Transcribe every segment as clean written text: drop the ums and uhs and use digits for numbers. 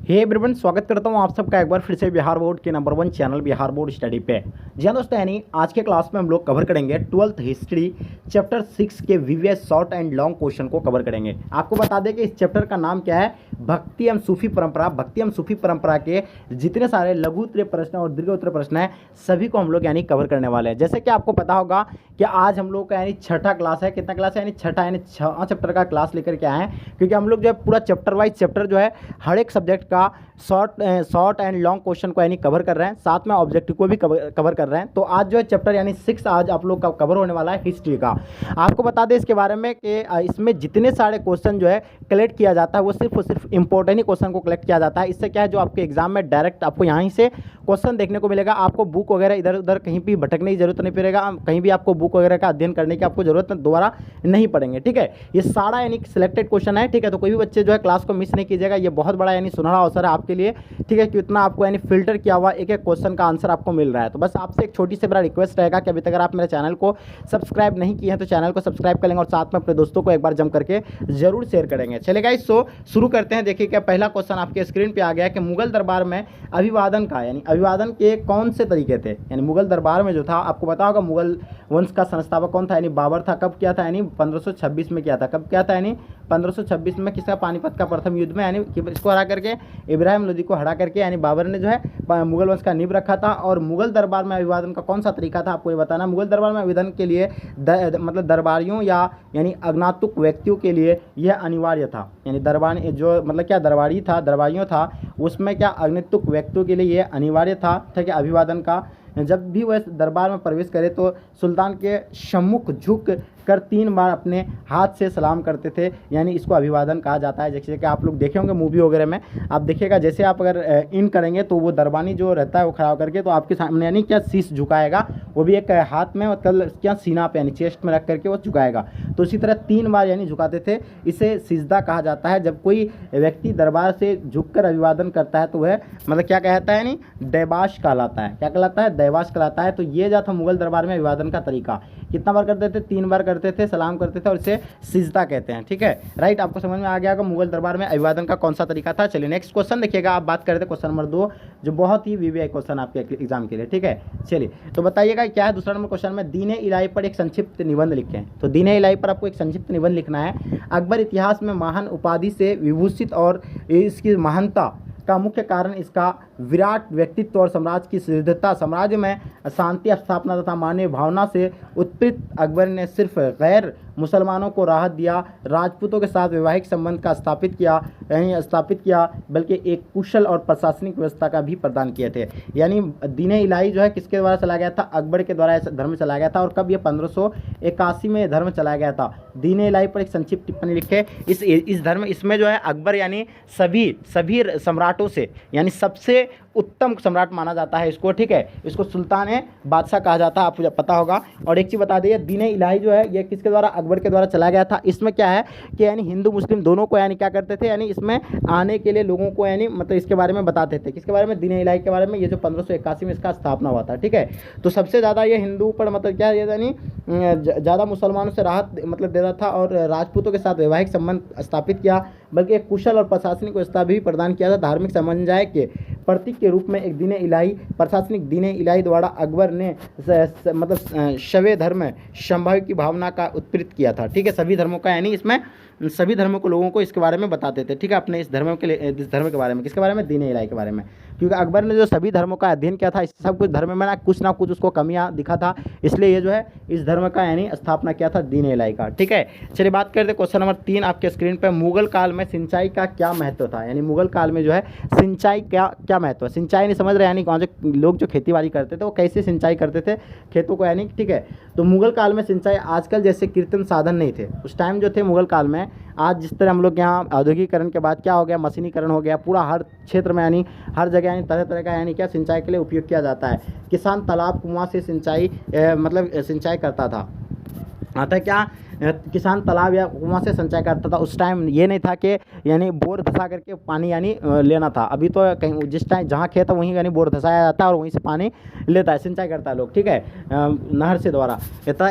Hey everyone, स्वागत करता हूं आप सबका एक बार फिर से बिहार बोर्ड के number 1 channel Bihar board study पे। जी हाँ दोस्तों, यानी आज के क्लास में हम लोग कवर करेंगे 12th हिस्ट्री चैप्टर 6 के VVS short and long question को कवर करेंगे। आपको बता दें कि इस चैप्टर का नाम क्या है, भक्ति एवं सूफी परंपरा। भक्ति एवं सूफी परंपरा के जितने सारे लघु उत्तरीय प्रश्न और दीर्घ उत्तरीय प्रश्न है सभी को हम लोग यानी कवर करने वाले हैं। जैसे कि आपको पता होगा कि आज हम लोग का यानी छठा क्लास है। कितना क्लास है? यानी छठा, यानी 6 चैप्टर का क्लास लेकर के आए हैं, क्योंकि हम लोग जो है पूरा चैप्टर वाइज चैप्टर जो है हर एक सब्जेक्ट का शॉर्ट एंड लॉन्ग क्वेश्चन को यानी कवर कर रहे हैं, साथ में ऑब्जेक्टिव को भी कवर कर रहे हैं। तो आज जो है चैप्टर यानी 6 आज आप लोग का कवर होने वाला है हिस्ट्री का। आपको बता दें इसके बारे में कि इसमें जितने सारे क्वेश्चन जो है कलेक्ट किया जाता है वो सिर्फ और सिर्फ इंपॉर्टेंट ही क्वेश्चन को कलेक्ट किया जाता है। इससे क्या है, जो आपके एग्जाम में डायरेक्ट आपको यहाँ से क्वेश्चन देखने को मिलेगा। आपको बुक वगैरह इधर उधर कहीं भी भटकने की जरूरत नहीं पड़ेगा, कहीं भी आपको बुक वगैरह का अध्ययन करने की आपको जरूरत दोबारा नहीं पड़ेंगे। ठीक है, ये सारा यानी सिलेक्टेड क्वेश्चन है। ठीक है, तो कोई भी बच्चे जो है क्लास को मिस नहीं कीजिएगा, ये बहुत बड़ा यानी सुनहरा अवसर है आपके लिए। ठीक है, कि इतना आपको यानी फिल्टर किया हुआ एक एक क्वेश्चन का आंसर आपको मिल रहा है। तो बस आपसे एक छोटी सी बड़ा रिक्वेस्ट रहेगा कि अभी तक अगर आप मेरे चैनल को सब्सक्राइब नहीं किए हैं तो चैनल को सब्सक्राइब कर लेंगे और साथ में अपने दोस्तों को एक बार जम करके जरूर शेयर करेंगे। चलेगा, इस शुरू करते हैं। देखिए क्या पहला क्वेश्चन आपके स्क्रीन पे आ गया कि मुगल दरबार में अभिवादन का यानी अभिवादन के कौन से तरीके थे। यानी मुगल दरबार में जो था, आपको पता होगा मुगल वंश का संस्थापक कौन था, यानी बाबर था। कब किया था? यानी 1526 में किया था। कब किया था? यानी 1526 में। किसका? पानीपत का प्रथम युद्ध में, यानी इसको हरा करके, इब्राहिम लोदी को हरा करके यानी बाबर ने जो है मुगल वंश का नींव रखा था। और मुगल दरबार में अभिवादन का कौन सा तरीका था आपको ये बताना। मुगल दरबार में अभिवादन के लिए मतलब दरबारियों या यानी अज्ञातुक व्यक्तियों के लिए यह अनिवार्य था। यानी दरबारी जो मतलब क्या दरबारी था, दरबारियों था, उसमें क्या अज्ञातुक व्यक्तियों के लिए यह अनिवार्य था। ठीक है, अभिवादन का जब भी वह दरबार में प्रवेश करे तो सुल्तान के सम्मुख झुक कर 3 बार अपने हाथ से सलाम करते थे। यानी इसको अभिवादन कहा जाता है। जैसे कि आप लोग देखे होंगे मूवी वगैरह में, आप देखिएगा जैसे आप अगर इन करेंगे तो वो दरबानी जो रहता है वो खड़ा होकर के तो आपके सामने यानी क्या शीश झुकाएगा, वो भी एक हाथ में मतलब क्या सीना पे यानी चेस्ट में रख करके वो झुकाएगा। तो इसी तरह 3 बार यानी झुकाते थे। इसे सिजदा कहा जाता है। जब कोई व्यक्ति दरबार से झुककर अभिवादन करता है तो वह मतलब क्या कहता है, यानी दैवाश कहलाता है। क्या कहलाता है? दैवाश कहलाता है। तो ये जो था मुगल दरबार में अभिवादन का तरीका। कितना बार करते थे? 3 बार करते थे, सलाम करते थे और इसे सिजदा कहते हैं। ठीक है, राइट, आपको समझ में आ गया होगा मुगल दरबार में अभिवादन का कौन सा तरीका था। चलिए नेक्स्ट क्वेश्चन देखिएगा। आप बात करते क्वेश्चन नंबर 2, जो बहुत ही वीवीआई क्वेश्चन आपके एग्जाम के लिए। ठीक है, चलिए तो बताइएगा क्या है दूसरा नंबर क्वेश्चन में। दीन इलाही पर एक संक्षिप्त निबंध लिखें। तो दीन इलाही पर आपको एक संक्षिप्त निबंध लिखना है। अकबर इतिहास में महान उपाधि से विभूषित और इसकी महानता का मुख्य कारण इसका विराट व्यक्तित्व और साम्राज्य की समृद्धता। साम्राज्य में शांति स्थापना तथा मानवीय भावना से उत्प्रेरित अकबर ने सिर्फ गैर मुसलमानों को राहत दिया, राजपूतों के साथ वैवाहिक संबंध का स्थापित किया, बल्कि एक कुशल और प्रशासनिक व्यवस्था का भी प्रदान किए थे। यानी दीन इलाही जो है किसके द्वारा चला गया था? अकबर के द्वारा धर्म चला गया था। और कब? ये 1581 में धर्म चलाया गया था। दीन इलाही पर एक संक्षिप्त टिप्पणी लिखे। इस धर्म इसमें जो है अकबर यानी सभी सम्राटों से यानी सबसे उत्तम सम्राट माना जाता है इसको। ठीक है, इसको सुल्तान बादशाह कहा जाता है, आपको पता होगा। और एक चीज़ बता दिए, दीन इलाही जो है ये किसके द्वारा? अकबर के द्वारा चला गया था। इसमें क्या है कि यानी हिंदू मुस्लिम दोनों को यानी क्या करते थे, यानी इसमें आने के लिए लोगों को यानी मतलब इसके बारे में बताते थे। किसके बारे में? दीन इलाही के बारे में। ये जो 1581 में इसका स्थापना हुआ था। ठीक है, तो सबसे ज़्यादा ये हिंदू पर मतलब क्या यानी ज़्यादा मुसलमानों से राहत मतलब दे रहा था और राजपूतों के साथ वैवाहिक संबंध स्थापित किया, बल्कि एक कुशल और प्रशासनिक व्यवस्था भी प्रदान किया था। धार्मिक समन्वय के प्रतीक के रूप में एक दीन इलाही प्रशासनिक दीन इलाही द्वारा अकबर ने मतलब शवे धर्म संभाव की भावना का उत्प्रेरित किया था। ठीक है, सभी धर्मों का यानी इसमें सभी धर्मों को लोगों को इसके बारे में बताते थे। ठीक है, अपने इस धर्म के बारे में। किसके बारे में? दीन इलाही के बारे में। क्योंकि अकबर ने जो सभी धर्मों का अध्ययन किया था, इस सब कुछ धर्म में ना कुछ उसको कमियां दिखा था, इसलिए ये जो है इस धर्म का यानी स्थापना किया था दीन इलाही का। ठीक है, चलिए बात करते हैं क्वेश्चन नंबर 3 आपके स्क्रीन पर। मुगल काल में सिंचाई का क्या महत्व था। यानी मुगल काल में जो है सिंचाई क्या महत्व है। सिंचाई नहीं समझ रहे, यानी कौन से लोग जो खेती बाड़ी करते थे वो कैसे सिंचाई करते थे खेतों को यानी। ठीक है, तो मुगल काल में सिंचाई आजकल जैसे कृत्रिम साधन नहीं थे। उस टाइम जो थे मुगल काल में, आज जिस तरह हम लोग यहाँ औद्योगिकरण के बाद क्या हो गया, मशीनीकरण हो गया पूरा हर क्षेत्र में, यानी हर जगह यानी तरह तरह का यानी क्या सिंचाई के लिए उपयोग किया जाता है। किसान तालाब कुआं से सिंचाई मतलब सिंचाई करता था। आता क्या किसान तालाब या कुआं से सिंचाई करता था। उस टाइम ये नहीं था कि यानी बोर धंसा करके पानी यानी लेना था। अभी तो कहीं जिस टाइम जहाँ खेत है वहीं यानी बोर धंसाया जाता है और वहीं से पानी लेता है, सिंचाई करता है लोग। ठीक है, नहर से द्वारा।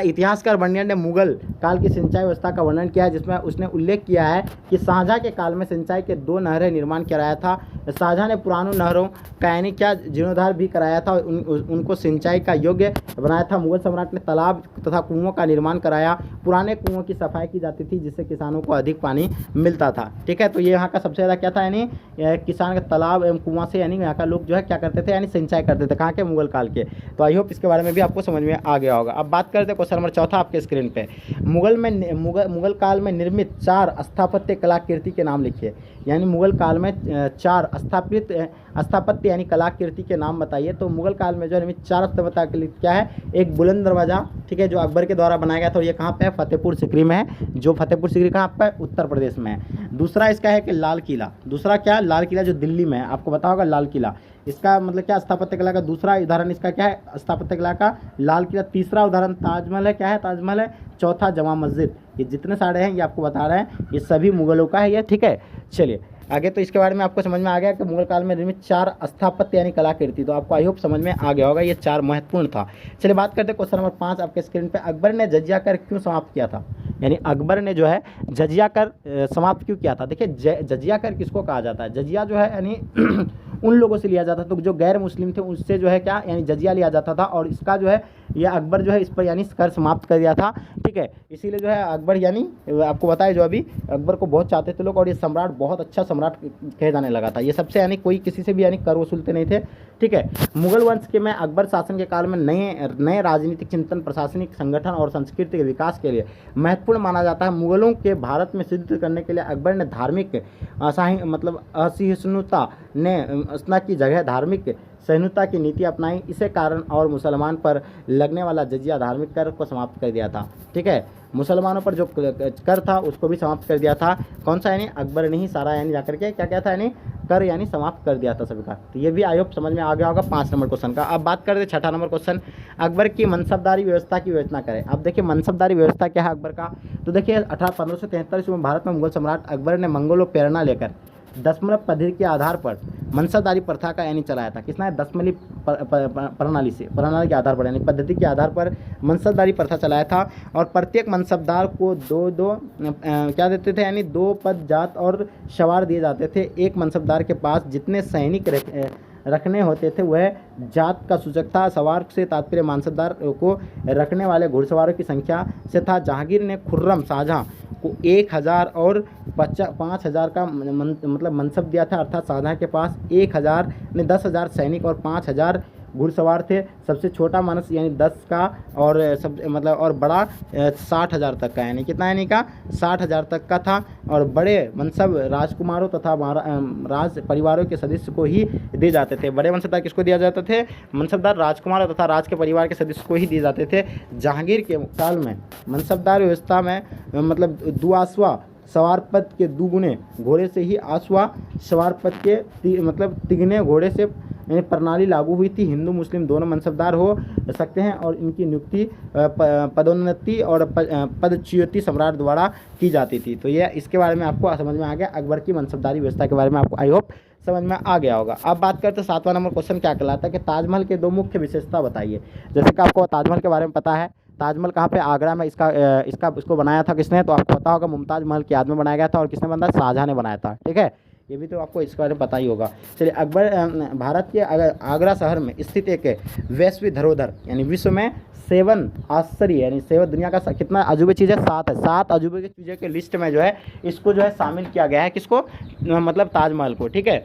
इतिहासकार बर्नियर ने मुगल काल की सिंचाई व्यवस्था का वर्णन किया है, जिसमें उसने उल्लेख किया है कि शाहजहाँ के काल में सिंचाई के 2 नहरें निर्माण कराया था। शाहजहाँ ने पुरानों नहरों का यानी क्या जीर्णोद्धार भी कराया था, उनको सिंचाई का योग्य बनाया था। मुगल सम्राट ने तालाब तथा कुओं का निर्माण कराया। पुराने कुओं की सफाई की जाती थी जिससे किसानों को अधिक पानी मिलता था। ठीक है, तो ये यहाँ का सबसे ज़्यादा क्या था, यानी किसान का तालाब एवं कुआं से यानी यहाँ का लोग जो है क्या करते थे, यानी सिंचाई करते थे। कहाँ के? मुगल काल के। तो आई होप इसके बारे में भी आपको समझ में आ गया होगा। अब बात करते हैं क्वेश्चन नंबर चौथा आपके स्क्रीन पे। मुगल काल में निर्मित 4 स्थापत्य कलाकृति के नाम लिखिए। यानी मुगल काल में 4 स्थापत्य यानी कलाकृति के नाम बताइए। तो मुगल काल में जो निर्मित 4 स्थापत्य क्या है, एक बुलंद दरवाजा, ठीक है, जो अकबर के द्वारा बनाया गया था और ये कहाँ पे है, फतेहपुर सीकरी में है। जो फतेहपुर सीकरी कहाँ पे है, उत्तर प्रदेश में है। दूसरा इसका है कि लाल किला। दूसरा क्या, लाल किला जो दिल्ली में है, आपको पता होगा लाल किला। इसका मतलब क्या, स्थापत्य कला का दूसरा उदाहरण इसका क्या है, स्थापत्य कला का लाल किला। तीसरा उदाहरण ताजमहल है, क्या है, ताजमहल है। चौथा जमा मस्जिद। ये जितने सारे हैं ये आपको बता रहे हैं, ये सभी मुगलों का है ये। ठीक है, चलिए आगे। तो इसके बारे में आपको समझ में आ गया कि मुगल काल में निर्मित 4 स्थापत्य यानी कलाकृति। तो आपको आई होप समझ में आ गया होगा, ये 4 महत्वपूर्ण था। चलिए बात करते हैं क्वेश्चन नंबर 5 आपके स्क्रीन पे। अकबर ने जजिया कर क्यों समाप्त किया था? यानी अकबर ने जो है जजिया कर समाप्त क्यों किया था? देखिए जजिया कर किसको कहा जाता है? जजिया जो है यानी उन लोगों से लिया जाता था तो जो गैर मुस्लिम थे उससे जो है क्या, यानी जजिया लिया जाता था। और इसका जो है ये अकबर जो है इस पर यानी कर समाप्त कर दिया था। ठीक है, इसीलिए जो है अकबर यानी आपको बताया जो अभी अकबर को बहुत चाहते थे लोग और ये सम्राट बहुत अच्छा सम्राट कहे जाने लगा था। ये सबसे यानी कोई किसी से भी यानी कर वसूलते नहीं थे। ठीक है, मुगल वंश के में अकबर शासन के काल में नए राजनीतिक चिंतन, प्रशासनिक संगठन और संस्कृति के विकास के लिए महत्वपूर्ण माना जाता है। मुगलों के भारत में सिद्ध करने के लिए अकबर ने धार्मिक असहिष्णुता ने स्ना की जगह धार्मिक सहिष्णुता की नीति अपनाई। इसे कारण और मुसलमान पर लगने वाला जजिया धार्मिक कर को समाप्त कर दिया था। ठीक है, मुसलमानों पर जो कर था उसको भी समाप्त कर दिया था। कौन सा? यानी अकबर ने ही सारा यानी जाकर के क्या था, यानी कर यानी समाप्त कर दिया था सभी का। तो ये भी आई होप समझ में आ गया होगा 5 नंबर क्वेश्चन का। अब बात करते हैं 6ठा नंबर क्वेश्चन। अकबर की मनसबदारी व्यवस्था की विवेचना करें। अब देखिए मनसबदारी व्यवस्था क्या है अकबर का। तो देखिए 1573 में भारत में मुगल सम्राट अकबर ने मंगोलों प्रेरणा लेकर दशमलव पद्धति के आधार पर मनसबदारी प्रथा का यानी चलाया था। किसने? दशमलवी प्रणाली के आधार पर यानी पद्धति के आधार पर मनसबदारी प्रथा चलाया था। और प्रत्येक मनसबदार को दो क्या देते थे, यानी 2 पद जात और सवार दिए जाते थे। एक मनसबदार के पास जितने सैनिक रखने होते थे वह जात का सूचक था। सवार से तात्पर्य मनसबदार को रखने वाले घुड़सवारों की संख्या से था। जहांगीर ने खुर्रम शाहजहाँ को 1000 और 5000 का मतलब मनसब दिया था। अर्थात शाहजहाँ के पास 10,000 सैनिक और 5000 घुड़सवार थे। सबसे छोटा मानस यानी 10 का और सब मतलब और बड़ा 60,000 तक का, यानी कितना यानी का 60,000 तक का था। और बड़े मनसब राजकुमारों तथा राज परिवारों के सदस्य को ही दिए जाते थे। बड़े मनसबदार किसको दिया जाते थे? मनसबदार राजकुमार तथा राज के परिवार के सदस्य को ही दिए जाते थे। जहांगीर के काल में मनसबदार व्यवस्था में मतलब दुआसवा सवार पद के दुगुने घोड़े से ही आसवा सवार पद के मतलब तिगने घोड़े से यानी प्रणाली लागू हुई थी। हिंदू मुस्लिम दोनों मनसबदार हो सकते हैं और इनकी नियुक्ति पदोन्नति और पदच्युति सम्राट द्वारा की जाती थी। तो ये इसके बारे में आपको समझ में आ गया। अकबर की मनसबदारी व्यवस्था के बारे में आपको आई होप समझ में आ गया होगा। अब बात करते हैं 7वां नंबर क्वेश्चन क्या कहलाता है कि ताजमहल के 2 मुख्य विशेषता बताइए। जैसे कि आपको ताजमहल के बारे में पता है, ताजमहल कहाँ पे? आगरा में। इसको बनाया था किसने? तो आपको पता होगा मुमताज़ महल की याद में बनाया गया था। और किसने बनाया? शाहजहाँ ने बनाया था। ठीक है, ये भी तो आपको इसके बारे में पता ही होगा। चलिए भारत के आगरा शहर में स्थित एक वैश्विक धरोहर यानी विश्व में 7 आश्चर्य यानी 7 दुनिया का कितना अजूबे चीज़ है? 7 है। 7 अजूबे की चीज़ों के लिस्ट में जो है इसको जो है शामिल किया गया है। किसको? मतलब ताजमहल को। ठीक है,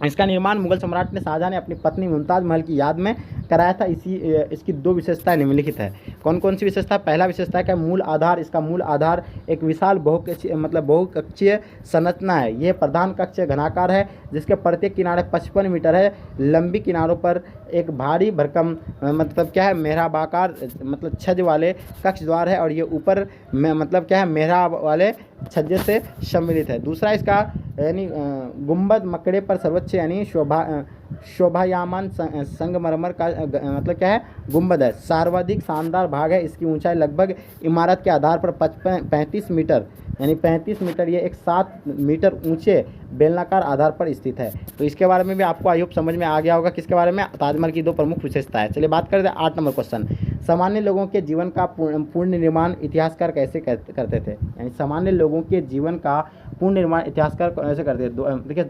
इसका निर्माण मुगल सम्राट ने शाहजहाँ ने अपनी पत्नी मुमताज़ महल की याद में कराया था। इसकी 2 विशेषताएं निम्नलिखित है। कौन कौन सी विशेषता? पहला विशेषता है मूल आधार। इसका मूल आधार एक विशाल बहुकक्षीय संरचना है। यह प्रधान कक्ष घनाकार है जिसके प्रत्येक किनारे 55 मीटर है। लंबी किनारों पर एक भारी भरकम मतलब क्या है मेहराबाकार मतलब छज्ज वाले कक्ष द्वार है और ये ऊपर मतलब क्या है मेहराब वाले छज्जे से सम्मिलित है। दूसरा इसका यानी गुंबद मकड़े पर सर्वोच्च यानी शोभायमान संगमरमर का मतलब क्या है गुंबद है। सर्वाधिक शानदार भाग है। इसकी ऊंचाई लगभग इमारत के आधार पर 35 मीटर यानी 35 मीटर। ये एक 7 मीटर ऊंचे बेलनाकार आधार पर स्थित है। तो इसके बारे में भी आपको आई होप समझ में आ गया होगा। किसके बारे में? ताजमहल की 2 प्रमुख विशेषताएं। चलिए बात करते हैं 8 नंबर क्वेश्चन। सामान्य लोगों के जीवन का पूर्ण निर्माण इतिहासकार कैसे करते थे? यानी सामान्य लोगों के जीवन का पूर्ण निर्माण इतिहासकार कैसे करते थे? देखिए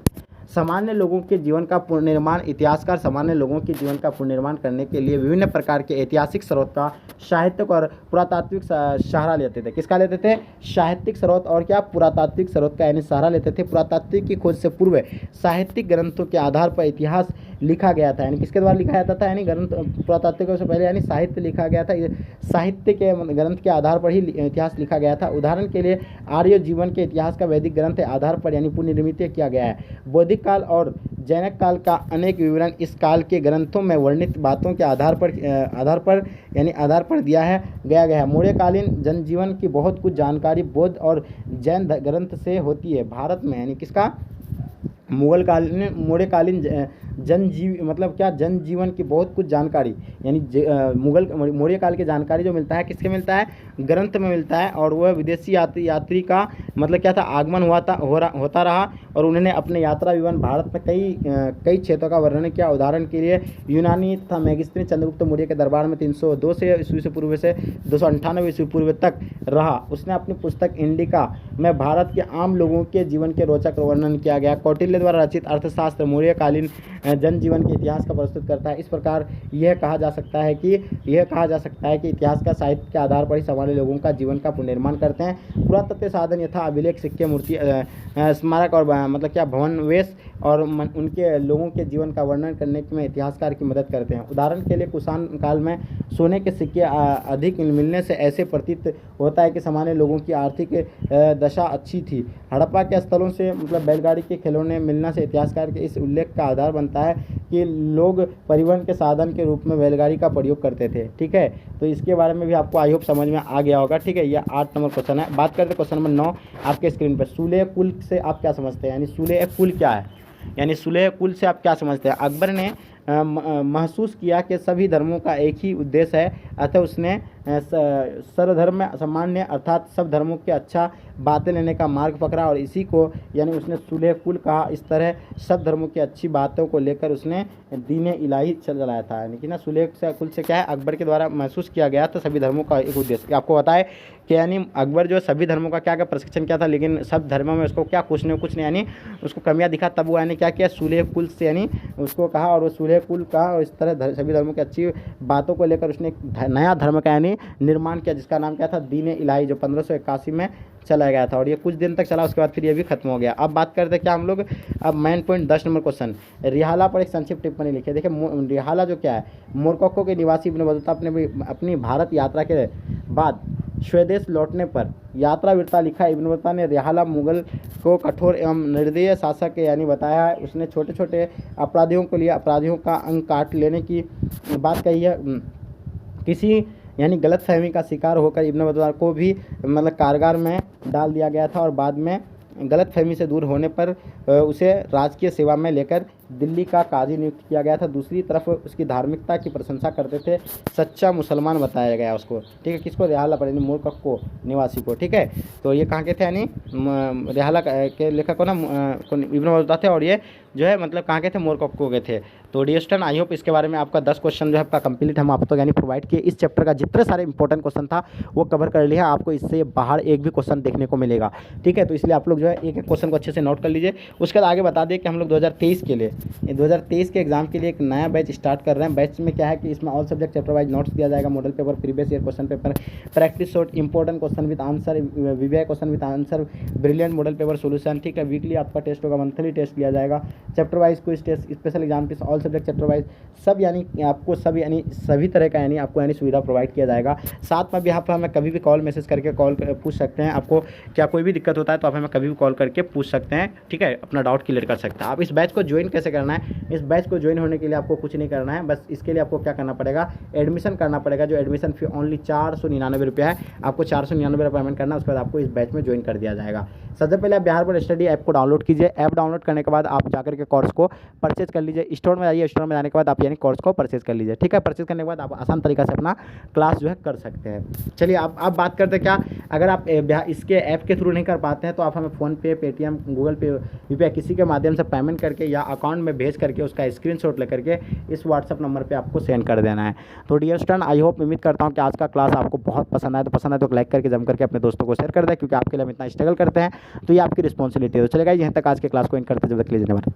सामान्य लोगों के जीवन का पुनर्निर्माण, इतिहासकार सामान्य लोगों के जीवन का पुनर्निर्माण करने के लिए विभिन्न प्रकार के ऐतिहासिक स्रोत का, साहित्यिक और पुरातात्विक सहारा लेते थे। किसका लेते थे? साहित्यिक स्रोत और क्या? पुरातात्विक स्रोत का यानी सहारा लेते थे। पुरातात्विक की खोज से पूर्व साहित्यिक ग्रंथों के आधार पर इतिहास लिखा गया था, यानी किसके द्वारा लिखा जाता था? यानी ग्रंथ पुरातात्विक से पहले यानी साहित्य लिखा गया था, साहित्य के ग्रंथ के आधार पर ही इतिहास लिखा गया था। उदाहरण के लिए आर्य जीवन के इतिहास का वैदिक ग्रंथ के आधार पर यानी पुनर्निर्मित किया गया है। बौद्धिक काल और जैनक काल का अनेक विवरण इस काल के ग्रंथों में वर्णित बातों के आधार पर दिया गया है। मौर्यकालीन जनजीवन की बहुत कुछ जानकारी बौद्ध और जैन ग्रंथ से होती है। भारत में यानी किसका? मौर्यकालीन जनजीवन की बहुत कुछ जानकारी यानी मौर्य काल की जानकारी जो मिलता है किसके मिलता है? ग्रंथ में मिलता है। और वह विदेशी यात्री का क्या था? आगमन होता रहा और उन्होंने अपने यात्रा विवरण भारत में कई क्षेत्रों का वर्णन किया। उदाहरण के लिए यूनानी तथा मैगस्तीन चंद्रगुप्त मौर्य के दरबार में 302 से ईस्वी से पूर्व से 298 ईस्वी पूर्व तक रहा। उसने अपनी पुस्तक इंडिका में भारत के आम लोगों के जीवन के रोचक वर्णन किया गया। कौटिल्य द्वारा रचित अर्थशास्त्र मौर्यकालीन जनजीवन के इतिहास का प्रस्तुत करता है। इस प्रकार यह कहा जा सकता है कि इतिहास का साहित्य के आधार पर ही सामान्य लोगों का जीवन का पुनर्निर्माण करते हैं। पुरातत्व साधन यथा अभिलेख, सिक्के, मूर्ति, स्मारक और भवनवेश और उनके लोगों के जीवन का वर्णन करने में इतिहासकार की मदद करते हैं। उदाहरण के लिए कुषाण काल में सोने के सिक्के अधिक मिलने से ऐसे प्रतीत होता है कि सामान्य लोगों की आर्थिक दशा अच्छी थी। हड़प्पा के स्थलों से बैलगाड़ी के खिलौने मिलने से इतिहासकार के इस उल्लेख का आधार बनता है कि लोग परिवहन के साधन के रूप में बैलगाड़ी का प्रयोग करते थे। ठीक है, तो इसके बारे में भी आपको आई होप समझ में आ गया होगा। ठीक है, यह 8 नंबर क्वेश्चन है। बात करते हैं क्वेश्चन नंबर 9 आपके स्क्रीन पर। सूलेह कुल से आप क्या समझते हैं? यानी सूलेह कुल क्या है? यानी सूलेह कुल से आप क्या समझते हैं? अकबर ने महसूस किया कि सभी धर्मों का एक ही उद्देश्य है, अतः उसने सर्वधर्म सामान्य अर्थात सब धर्मों के अच्छा बातें लेने का मार्ग पकड़ा और इसी को यानी उसने सूलेह कुल कहा। इस तरह सब धर्मों की अच्छी बातों को लेकर उसने दीन इलाही चलाया था। यानी कि ना सूलेह कुल से क्या है? अकबर के द्वारा महसूस किया गया था सभी धर्मों का एक उद्देश्य। आपको बताए कि यानी अकबर जो सभी धर्मों का क्या प्रशिक्षण किया था, लेकिन सब धर्मों में उसको क्या कुछ नहीं यानी उसको कमियां दिखा, तब वो यानी क्या किया? सूलेह कुल से यानी उसको कहा और वो सूलेह कुल कहा और इस तरह सभी धर्मों की अच्छी बातों को लेकर उसने एक नया धर्म का यानी निर्माण किया, जिसका नाम क्या था? दीन इलाही, जो 1581 में चला गया था और ये कुछ दिन तक चला, उसके बाद फिर ये भी खत्म हो गया। अब बात करते हैं क्या हम लोग? अब मेन पॉइंट 10 नंबर क्वेश्चन। रिहाला पर एक संक्षिप्त टिप्पणी लिखी है। देखिए रिहाला जो क्या है? मोरक्को के निवासी इब्न बतूता अपनी भारत यात्रा के बाद स्वदेश लौटने पर यात्रा वृत्ता लिखा। इब्न बतूता ने रिहाला मुगल को कठोर एवं निर्दयी शासक यानी बताया है। उसने छोटे छोटे अपराधियों के लिए अपराधियों का अंग काट लेने की बात कही है। किसी यानी गलत फहमी का शिकार होकर इब्न बतूता को भी कारागार में डाल दिया गया था और बाद में गलत फहमी से दूर होने पर उसे राजकीय सेवा में लेकर दिल्ली का काजी नियुक्त किया गया था। दूसरी तरफ उसकी धार्मिकता की प्रशंसा करते थे, सच्चा मुसलमान बताया गया उसको। ठीक है, किसको? रिहाला पर यानी मोरक्को निवासी को। ठीक है, तो ये कहाँ के थे? यानी रिहाला के लेखक को ना इब्न बतूता थे और ये जो है कहाँ के थे? मोरक्को के थे। तो डियर स्टूडेंट, आई होप इसके बारे में आपका 10 क्वेश्चन जो है आपका कंप्लीट हम आपको यानी प्रोवाइड किए। इस चैप्टर का जितने सारे इंपॉर्टेंट क्वेश्चन था वो कवर कर लिया। आपको इससे बाहर एक भी क्वेश्चन देखने को मिलेगा। ठीक है, तो इसलिए आप लोग जो है एक एक क्वेश्चन को अच्छे से नोट कर लीजिए। उसके बाद आगे बता दें कि हम लोग 2023 के लिए 2023 के एग्जाम के लिए एक नया बैच स्टार्ट कर रहे हैं। बैच में क्या है कि इसमें all subject chapter wise notes दिया जाएगा, model paper, previous year question paper, practice short, important question with answer, VVI question with answer, brilliant model paper solution. ठीक है, वीकली आपका टेस्ट होगा, मंथली टेस्ट लिया जाएगा, chapter wise quiz test, special exam test, all subject chapter wise सब यानी आपको सब यानी सभी तरह का यानी आपको यानी सुविधा प्रोवाइड किया जाएगा। साथ में भी आप हमें कभी भी कॉल मैसेज करके पूछ सकते हैं। आपको क्या कोई भी दिक्कत होता है तो आप हमें कभी भी कॉल करके पूछ सकते हैं। ठीक है, अपना डाउट क्लियर कर सकते हैं। आप इस बैच को ज्वाइन कैसे करना है? इस बैच को ज्वाइन होने के लिए आपको कुछ नहीं करना है, बस इसके लिए आपको क्या करना पड़ेगा? एडमिशन करना पड़ेगा। जो एडमिशन फी ओनली 499 रुपये है, आपको 499 रुपये पेमेंट करना है। उसके बाद आपको इस बैच में ज्वाइन कर दिया जाएगा। सबसे पहले आप बिहार बोर्ड स्टडी ऐप को डाउनलोड कीजिए। ऐप डाउनलोड करने के बाद आप जाकर के कोर्स को परचेज कर लीजिए। स्टोर में जाइए, स्टोर में जाने के बाद आप यानी कोर्स को परचेज कर लीजिए। ठीक है, परचेज करने के बाद आप आसान तरीका से अपना क्लास जो है कर सकते हैं। चलिए आप बात करते हैं क्या, अगर आप इसके ऐप के थ्रू नहीं कर पाते हैं तो आप हमें फ़ोनपे, पेटीएम, गूगल पे, यूपीआई किसी के माध्यम से पेमेंट करके या अकाउंट में भेज करके उसका स्क्रीनशॉट लेकर के इस व्हाट्सअप नंबर पे आपको सेंड कर देना है। तो डियर स्टूडेंट, आई होप, उम्मीद करता हूँ कि आज का क्लास आपको बहुत पसंद आए। तो लाइक करके जम करके अपने दोस्तों को शेयर कर दें, क्योंकि आपके लिए हम इतना स्ट्रगल करते हैं तो ये आपकी रिस्पॉन्सिबिलिटी है। तो चलेगा, यहीं तक आज के क्लास को एंड करते जब तक के लिए धन्यवाद।